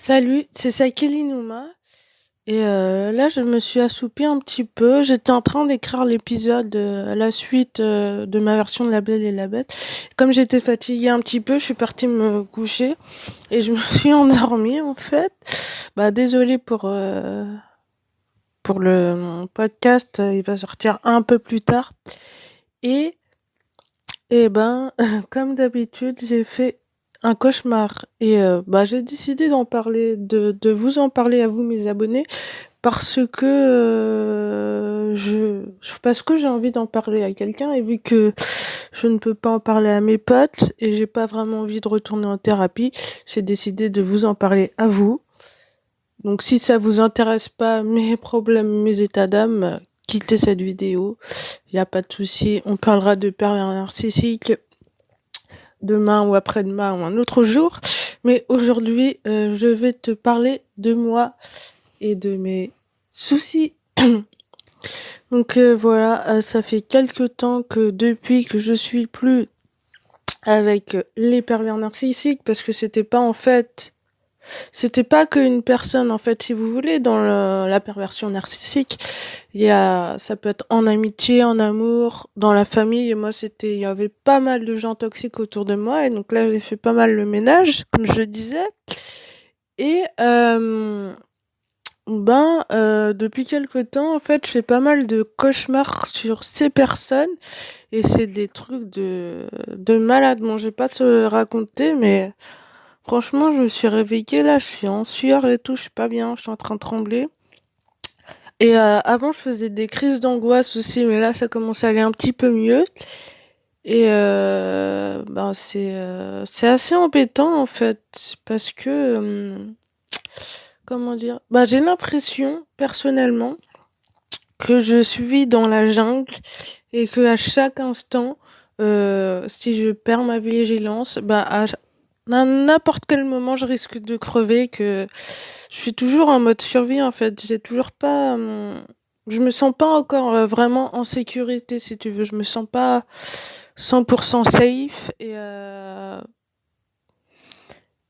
Salut, c'est Sakili Nouma. Là, je me suis assoupie un petit peu. J'étais en train d'écrire l'épisode, la suite de ma version de La Belle et la Bête. Comme j'étais fatiguée un petit peu, je suis partie me coucher et je me suis endormie en fait. Bah, désolée pour le mon podcast, il va sortir un peu plus tard. Et, et ben, comme d'habitude, j'ai fait un cauchemar. Bah, j'ai décidé de vous en parler à vous, mes abonnés. Parce que j'ai envie d'en parler à quelqu'un et vu que je ne peux pas en parler à mes potes et j'ai pas vraiment envie de retourner en thérapie, j'ai décidé de vous en parler à vous. Donc si ça vous intéresse pas mes problèmes, mes états d'âme, quittez cette vidéo. Il y a pas de souci, on parlera de pervers narcissiques demain ou après-demain ou un autre jour. Mais aujourd'hui, je vais te parler de moi et de mes soucis. Voilà, ça fait quelque temps que depuis que je suis plus avec les pervers narcissiques, parce que c'était pas qu'une personne en fait, si vous voulez, dans la perversion narcissique, ça peut être en amitié, en amour, dans la famille. Et moi, il y avait pas mal de gens toxiques autour de moi, et donc là, j'ai fait pas mal le ménage, comme je disais. Et depuis quelque temps, en fait, je fais pas mal de cauchemars sur ces personnes et c'est des trucs de malade. Bon, je vais pas te raconter, mais franchement, je me suis réveillée là, je suis en sueur et tout, je suis pas bien, je suis en train de trembler. Avant, je faisais des crises d'angoisse aussi, mais là, ça commence à aller un petit peu mieux. C'est assez embêtant en fait, parce que, comment dire, bah, j'ai l'impression, personnellement, que je suis dans la jungle et que à chaque instant, si je perds ma vigilance, à n'importe quel moment, je risque de crever, que je suis toujours en mode survie, en fait. J'ai toujours pas, je me sens pas encore vraiment en sécurité, si tu veux. Je me sens pas 100% safe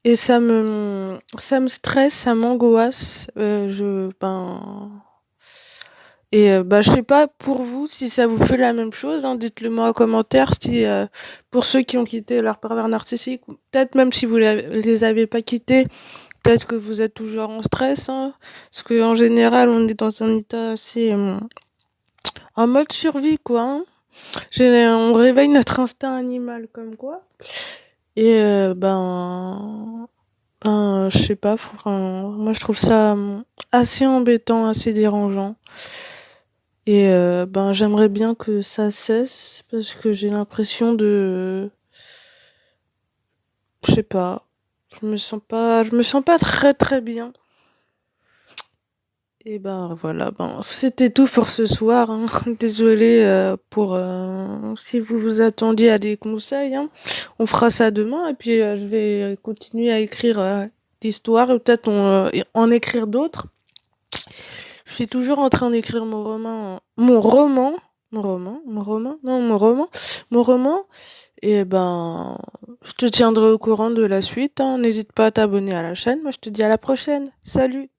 et ça me stresse, ça m'angoisse. Je sais pas pour vous si ça vous fait la même chose, hein, dites-le moi en commentaire si pour ceux qui ont quitté leur pervers narcissique, ou peut-être même si les avez pas quittés, peut-être que vous êtes toujours en stress, hein, parce que en général on est dans un état assez en mode survie quoi. Hein. On réveille notre instinct animal comme quoi. Je sais pas, moi je trouve ça assez embêtant, assez dérangeant. J'aimerais bien que ça cesse parce que j'ai l'impression je sais pas, je me sens pas très très bien. C'était tout pour ce soir. Hein. Désolée pour si vous vous attendiez à des conseils. Hein. On fera ça demain et puis je vais continuer à écrire d'histoires et peut-être en écrire d'autres. Je suis toujours en train d'écrire mon roman. Je te tiendrai au courant de la suite. Hein. N'hésite pas à t'abonner à la chaîne. Moi, je te dis à la prochaine. Salut!